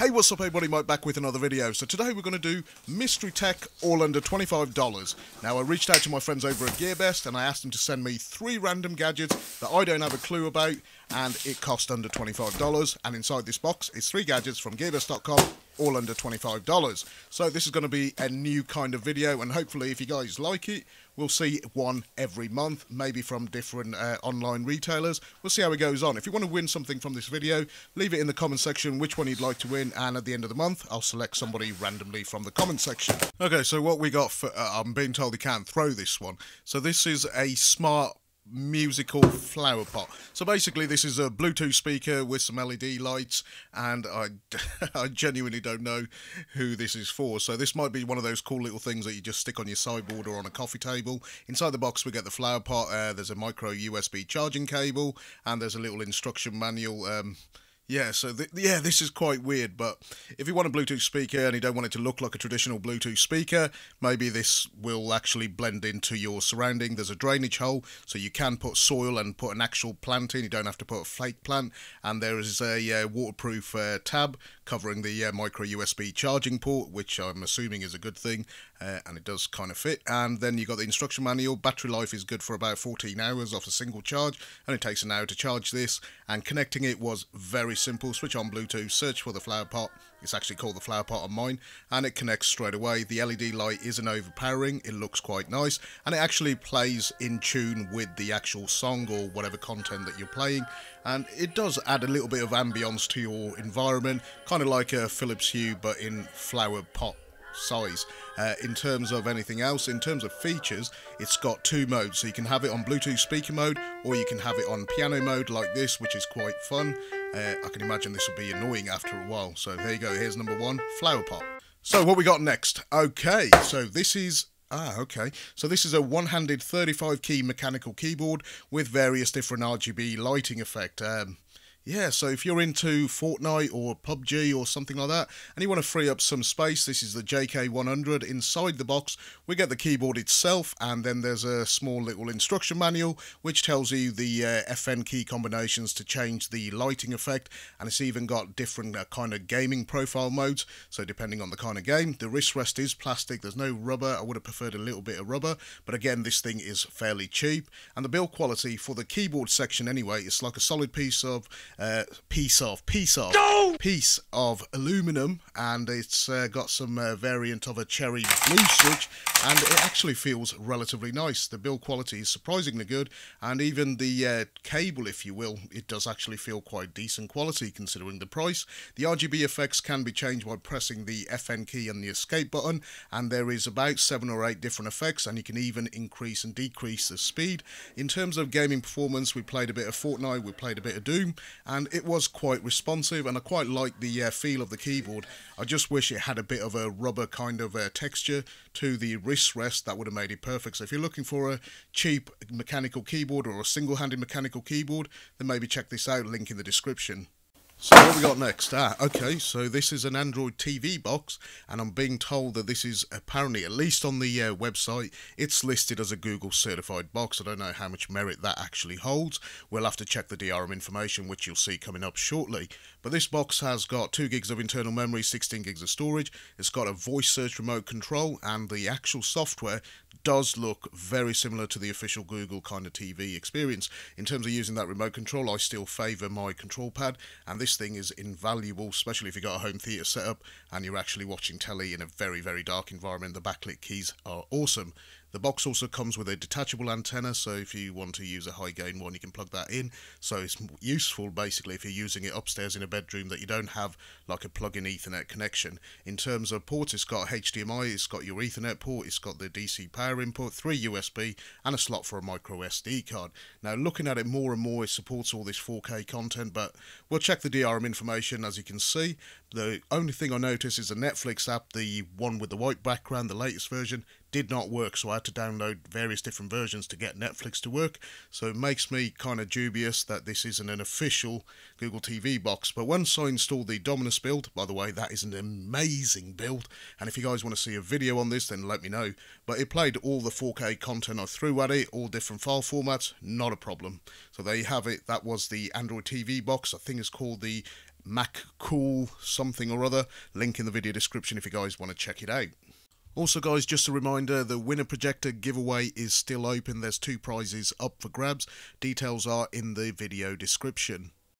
Hey, what's up everybody, Mike back with another video. So today we're going to do mystery tech all under $25. Now I reached out to my friends over at GearBest and I asked them to send me 3 random gadgets that I don't have a clue about, and it cost under $25, and inside this box is 3 gadgets from gearbest.com, all under $25. So this is going to be a new kind of video, and hopefully if you guys like it, we'll see one every month, maybe from different online retailers. We'll see how it goes on. If you want to win something from this video, leave it in the comment section which one you'd like to win, and at the end of the month I'll select somebody randomly from the comment section. Okay, so what we got for, I'm being told you can't throw this one. So this is a smart musical flower pot. So basically this is a Bluetooth speaker with some LED lights, and I genuinely don't know who this is for. So this might be one of those cool little things that you just stick on your sideboard or on a coffee table. Inside the box we get the flower pot, there's a micro USB charging cable, and there's a little instruction manual. Yeah, so this is quite weird, but if you want a Bluetooth speaker and you don't want it to look like a traditional Bluetooth speaker, maybe this will actually blend into your surrounding. There's a drainage hole, so you can put soil and put an actual plant in. You don't have to put a fake plant. And there is a waterproof tab covering the micro USB charging port, which I'm assuming is a good thing, and it does kind of fit. And then you've got the instruction manual. Battery life is good for about 14 hours off a single charge, and it takes an hour to charge this. And connecting it was very simple. Switch on Bluetooth, search for the flower pot. It's actually called the flower pot on mine, and it connects straight away. The LED light isn't overpowering, it looks quite nice, and it actually plays in tune with the actual song or whatever content that you're playing, and it does add a little bit of ambience to your environment, kind of like a Philips Hue but in flower pot size. In terms of anything else, in terms of features, it's got 2 modes, so you can have it on Bluetooth speaker mode, or you can have it on piano mode like this, which is quite fun. I can imagine this will be annoying after a while. So there you go, here's number 1, flower pot. So what we got next? Okay, so this is so this is a one-handed 35 key mechanical keyboard with various different RGB lighting effect. Yeah, so if you're into Fortnite or PUBG or something like that, and you want to free up some space, this is the JK100. Inside the box, we get the keyboard itself, and then there's a small little instruction manual, which tells you the FN key combinations to change the lighting effect, and it's even got different kind of gaming profile modes, so depending on the kind of game. The wrist rest is plastic, there's no rubber. I would have preferred a little bit of rubber, but again, this thing is fairly cheap, and the build quality for the keyboard section anyway, it's like a solid piece of aluminum, and it's got some variant of a cherry blue switch, and it actually feels relatively nice. The build quality is surprisingly good, and even the cable, if you will, it does actually feel quite decent quality considering the price. The RGB effects can be changed by pressing the FN key and the escape button, and there is about 7 or 8 different effects, and you can even increase and decrease the speed. In terms of gaming performance, we played a bit of Fortnite, we played a bit of Doom, and it was quite responsive, and I quite like the feel of the keyboard. I just wish it had a bit of a rubber kind of texture to the wrist rest. That would have made it perfect. So if you're looking for a cheap mechanical keyboard or a single-handed mechanical keyboard, then maybe check this out, link in the description. So what we got next? Okay, so this is an Android TV box, and I'm being told that this is apparently, at least on the website, it's listed as a Google certified box. I don't know how much merit that actually holds. We'll have to check the DRM information, which you'll see coming up shortly. But this box has got 2 gigs of internal memory, 16 gigs of storage. It's got a voice search remote control, and the actual software does look very similar to the official Google kind of TV experience. In terms of using that remote control, I still favour my control pad, and this thing is invaluable, especially if you've got a home theatre setup and you're actually watching telly in a very, very dark environment. The backlit keys are awesome. The box also comes with a detachable antenna, so if you want to use a high gain one, you can plug that in. So it's useful basically if you're using it upstairs in a bedroom that you don't have like a plug-in Ethernet connection. In terms of ports, it's got HDMI, it's got your Ethernet port, it's got the DC power input, 3 USB, and a slot for a micro SD card. Now looking at it more and more, it supports all this 4K content, but we'll check the DRM information. As you can see, the only thing I noticed is the Netflix app, the one with the white background, the latest version, did not work, so I had to download various different versions to get Netflix to work. So it makes me kind of dubious that this isn't an official Google TV box. But once I installed the Dominus build, by the way, that is an amazing build, and if you guys want to see a video on this, then let me know. But it played all the 4K content I threw at it, all different file formats, not a problem. So there you have it. That was the Android TV box. I think it's called the Mac Cool something or other. Link in the video description if you guys want to check it out. Also guys, just a reminder, the winner projector giveaway is still open. There's 2 prizes up for grabs. Details are in the video description.